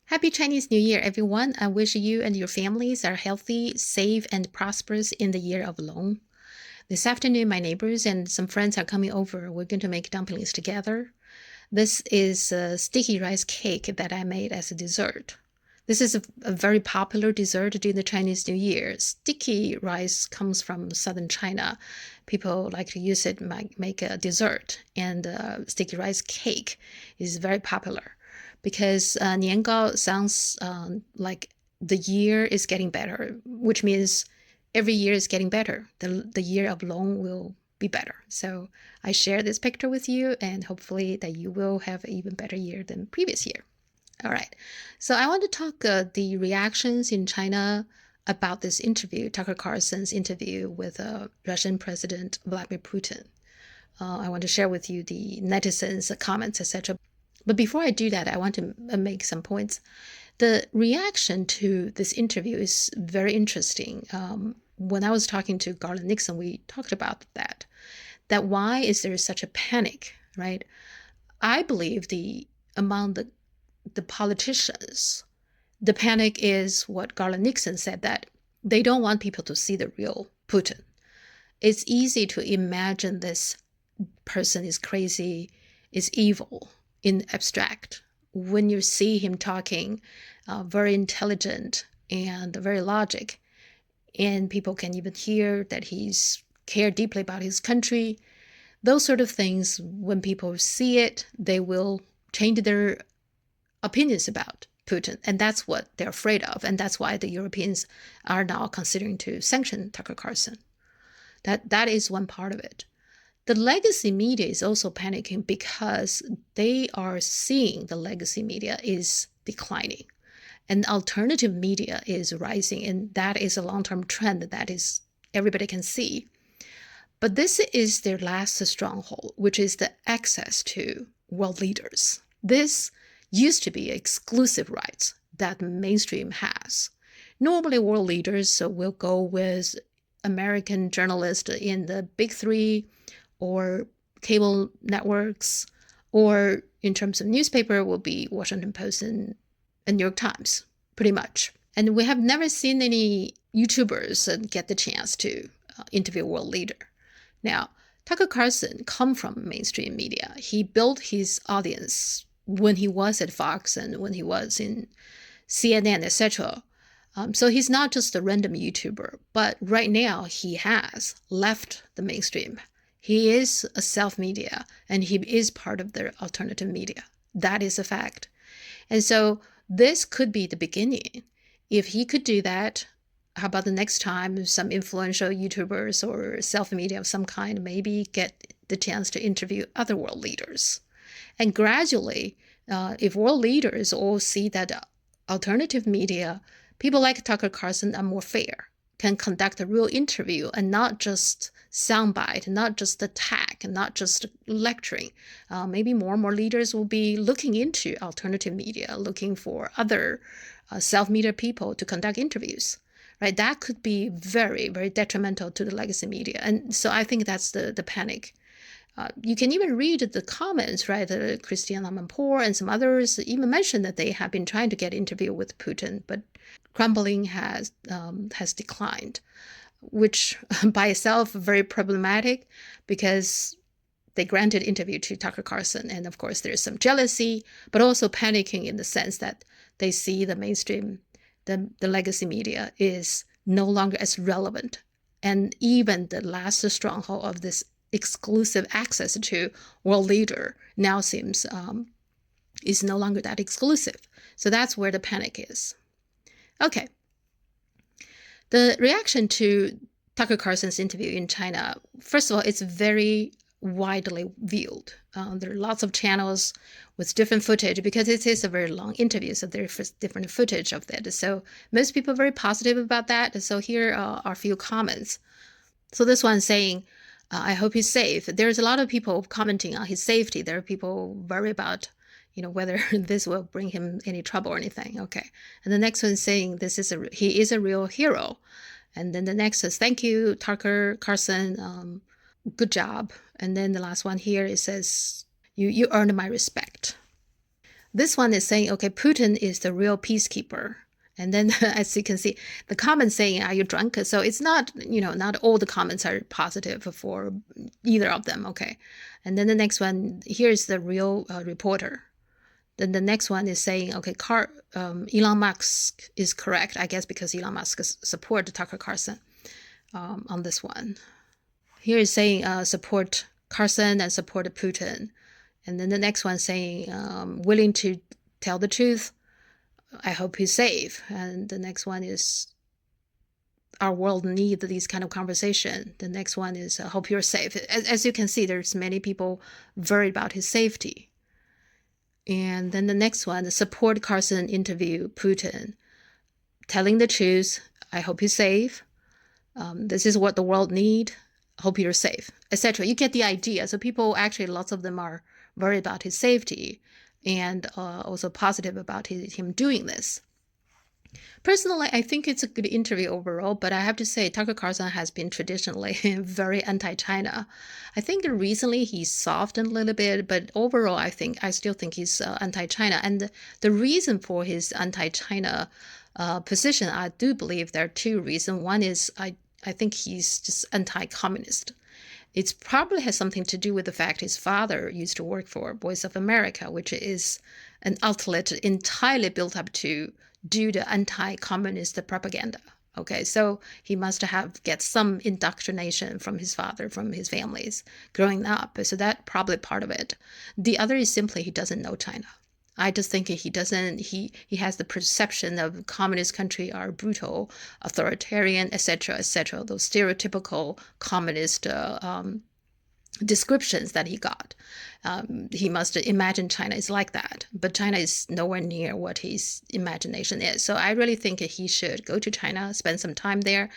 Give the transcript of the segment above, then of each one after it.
Happy Chinese New Year, everyone. I wish you and your families are healthy, safe, and prosperous in the year of Long. This afternoon, my neighbors and some friends are coming over. We're going to make dumplings together. This is a sticky rice cake that I made as a dessert. This is a very popular dessert during the Chinese New Year. Sticky rice comes from southern China. People like to use it to make a dessert, and sticky rice cake is very popular because Niangao sounds like the year is getting better, which means every year is getting better. The year of Long will be better. So I share this picture with you, and hopefully that you will have an even better year than previous year. All right. So I want to talk the reactions in China about this interview, Tucker Carlson's interview with Russian President Vladimir Putin. I want to share with you the netizens' comments, etc. But before I do that, I want to make some points. The reaction to this interview is very interesting. When I was talking to Garland Nixon, we talked about that why is there such a panic, right? I believe among the politicians, the panic is what Garland Nixon said, that they don't want people to see the real Putin. It's easy to imagine this person is crazy, is evil in abstract. When you see him talking, very intelligent and very logic, and people can even hear that he's cared deeply about his country. Those sort of things, when people see it, they will change their opinions about Putin. And that's what they're afraid of. And that's why the Europeans are now considering to sanction Tucker Carlson. That is one part of it. The legacy media is also panicking because they are seeing the legacy media is declining. And alternative media is rising, and that is a long-term trend that is everybody can see. But this is their last stronghold, which is the access to world leaders. This used to be exclusive rights that mainstream has. Normally, world leaders will go with American journalists in the big three or cable networks, or in terms of newspaper will be Washington Post and New York Times, pretty much. And we have never seen any YouTubers get the chance to interview a world leader. Now, Tucker Carlson come from mainstream media. He built his audience when he was at Fox and when he was in CNN, etc. So he's not just a random YouTuber, but right now he has left the mainstream. He is a self-media, and he is part of the alternative media. That is a fact. And so this could be the beginning. If he could do that, how about the next time some influential YouTubers or self-media of some kind maybe get the chance to interview other world leaders? And gradually, if world leaders all see that alternative media, people like Tucker Carlson are more fair, can conduct a real interview and not just soundbite, not just attack, not just lecturing. Maybe more and more leaders will be looking into alternative media, looking for other self-media people to conduct interviews. Right? That could be very, very detrimental to the legacy media. And so I think that's the panic. You can even read the comments, right? Christiane Amanpour and some others even mentioned that they have been trying to get interview with Putin, but crumbling has declined, which by itself very problematic because they granted interview to Tucker Carlson. And of course, there's some jealousy, but also panicking in the sense that they see the mainstream, the legacy media is no longer as relevant. And even the last stronghold of this exclusive access to world leader now seems is no longer that exclusive. So that's where the panic is. Okay. The reaction to Tucker Carlson's interview in China, first of all, it's very widely viewed. There are lots of channels with different footage because it is a very long interview, so there's different footage of that. So most people are very positive about that. So here are a few comments. So this one saying, I hope he's safe. There's a lot of people commenting on his safety. There are people worried about, whether this will bring him any trouble or anything. Okay. And the next one saying he is a real hero. And then the next says, thank you, Tucker Carlson. Good job. And then the last one here, it says, you earned my respect. This one is saying, okay, Putin is the real peacekeeper. And then, as you can see, the comments saying, are you drunk? So it's not, not all the comments are positive for either of them, okay? And then the next one, here's the real reporter. Then the next one is saying, okay, Elon Musk is correct, I guess, because Elon Musk supports Tucker Carlson on this one. Here is saying support Carlson and support Putin. And then the next one saying willing to tell the truth. I hope he's safe. And the next one is our world needs these kind of conversation. The next one is I hope you're safe. As you can see, there's many people worried about his safety. And then the next one, support Carlson interview Putin, telling the truth. I hope he's safe. This is what the world need. Hope you're safe, etc. You get the idea. So people actually, lots of them are worried about his safety and also positive about him doing this. Personally, I think it's a good interview overall, but I have to say Tucker Carlson has been traditionally very anti-China. I think recently he's softened a little bit, but overall I still think he's anti-China. And the reason for his anti-China position, I do believe there are two reasons. One is I think he's just anti-communist. It probably has something to do with the fact his father used to work for Voice of America, which is an outlet entirely built up to do the anti-communist propaganda. Okay, so he must get some indoctrination from his father, from his families growing up. So that's probably part of it. The other is simply he doesn't know China. I just think he has the perception of communist country are brutal, authoritarian, etc., etc. Those stereotypical communist descriptions that he got. He must imagine China is like that, but China is nowhere near what his imagination is. So I really think he should go to China, spend some time there,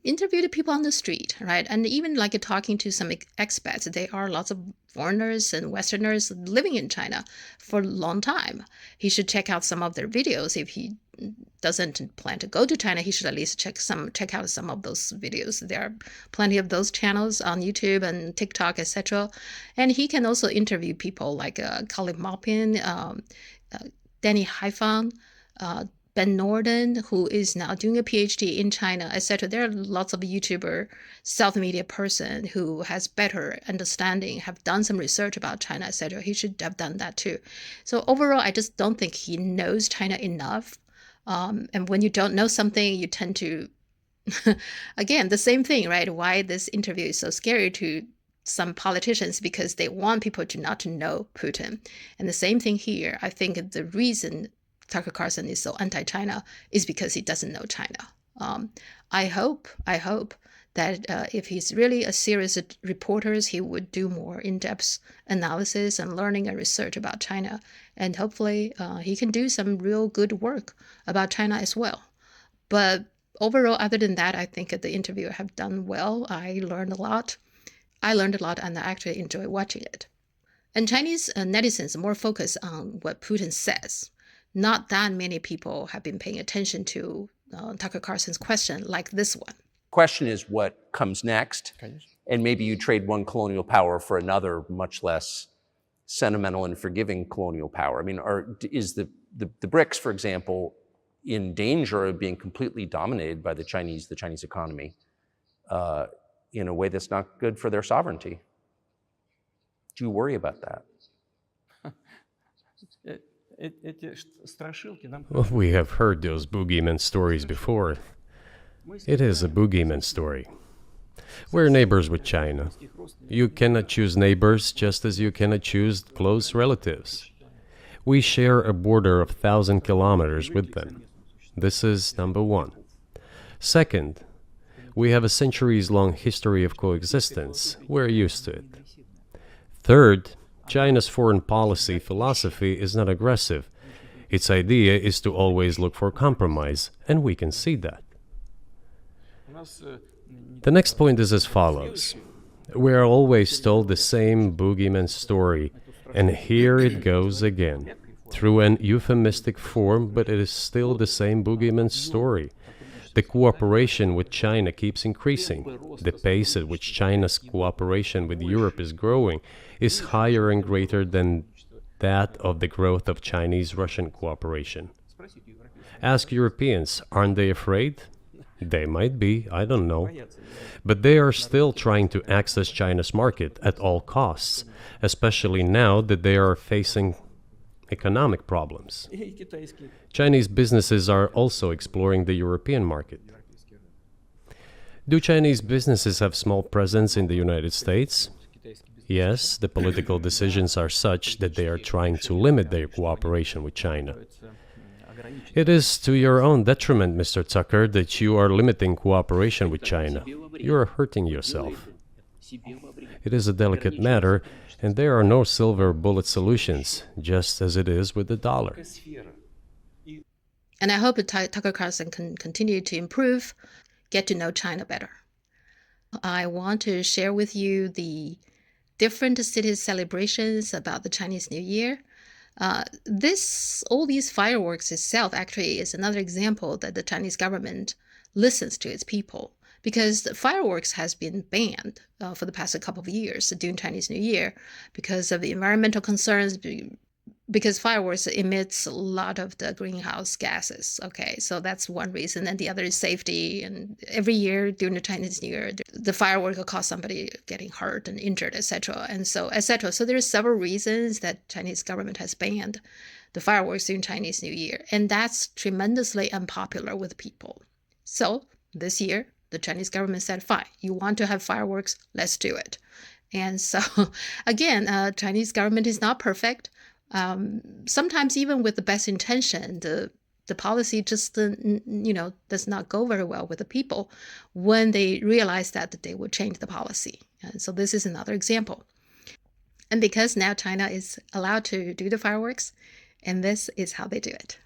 interview the people on the street, right? And even like talking to some expats. There are lots of foreigners and Westerners living in China for a long time. He should check out some of their videos. If he doesn't plan to go to China, he should at least check out some of those videos. There are plenty of those channels on YouTube and TikTok, etc. And he can also interview people like Colin Maupin, Danny Haifang, Ben Norden, who is now doing a PhD in China, etc. There are lots of YouTuber, South media person who has better understanding, have done some research about China, etc. He should have done that too. So overall, I just don't think he knows China enough. And when you don't know something, you tend to, again, the same thing, right? Why this interview is so scary to some politicians, because they want people to not to know Putin. And the same thing here. I think the reason Tucker Carlson is so anti-China is because he doesn't know China. I hope that if he's really a serious reporter, he would do more in-depth analysis and learning and research about China. And hopefully he can do some real good work about China as well. But overall, other than that, I think the interview have done well. I learned a lot, and I actually enjoy watching it. And Chinese netizens are more focused on what Putin says. Not that many people have been paying attention to Tucker Carlson's question like this one. Question is what comes next, and maybe you trade one colonial power for another, much less sentimental and forgiving colonial power. I mean, is the BRICS, for example, in danger of being completely dominated by the Chinese economy in a way that's not good for their sovereignty? Do you worry about that? Well, we have heard those boogeyman stories before. It is a boogeyman story. We're neighbors with China. You cannot choose neighbors just as you cannot choose close relatives. We share a border of 1,000 kilometers with them. This is number one. Second, we have a centuries-long history of coexistence. We're used to it. Third, China's foreign policy philosophy is not aggressive. Its idea is to always look for compromise, and we can see that. The next point is as follows. We are always told the same boogeyman story, and here it goes again, through an euphemistic form, but it is still the same boogeyman story. The cooperation with China keeps increasing. The pace at which China's cooperation with Europe is growing is higher and greater than that of the growth of Chinese-Russian cooperation. Ask Europeans, aren't they afraid? They might be, I don't know. But they are still trying to access China's market at all costs, especially now that they are facing economic problems. Chinese businesses are also exploring the European market. Do Chinese businesses have small presence in the United States? Yes, the political decisions are such that they are trying to limit their cooperation with China. It is to your own detriment, Mr. Tucker, that you are limiting cooperation with China. You are hurting yourself. It is a delicate matter, and there are no silver bullet solutions, just as it is with the dollar. And I hope that Tucker Carlson can continue to improve, get to know China better. I want to share with you the different cities' celebrations about the Chinese New Year. All these fireworks itself actually is another example that the Chinese government listens to its people, because the fireworks has been banned for the past couple of years during Chinese New Year because of the environmental concerns, because fireworks emits a lot of the greenhouse gases. Okay, so that's one reason. And the other is safety. And every year during the Chinese New Year, the firework will cause somebody getting hurt and injured, etc. And so, etc. So there are several reasons that Chinese government has banned the fireworks during Chinese New Year. And that's tremendously unpopular with people. So this year, the Chinese government said, fine, you want to have fireworks, let's do it. And so, again, Chinese government is not perfect. Sometimes even with the best intention, the policy just does not go very well with the people when they realize that they will change the policy. And so this is another example. And because now China is allowed to do the fireworks, and this is how they do it.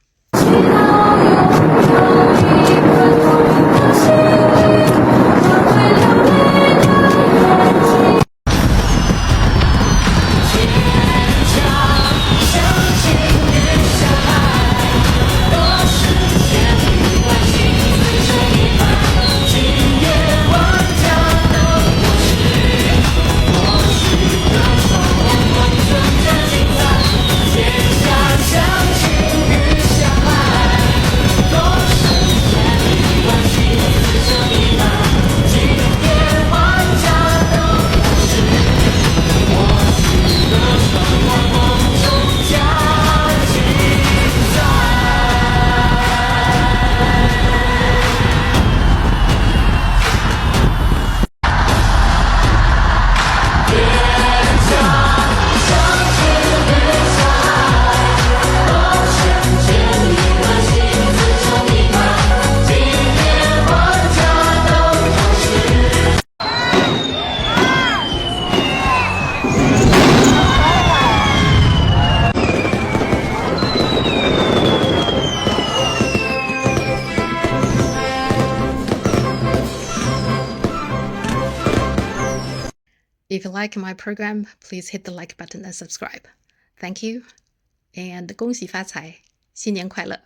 If you like my program, please hit the like button and subscribe. Thank you, and 恭喜发财，新年快乐！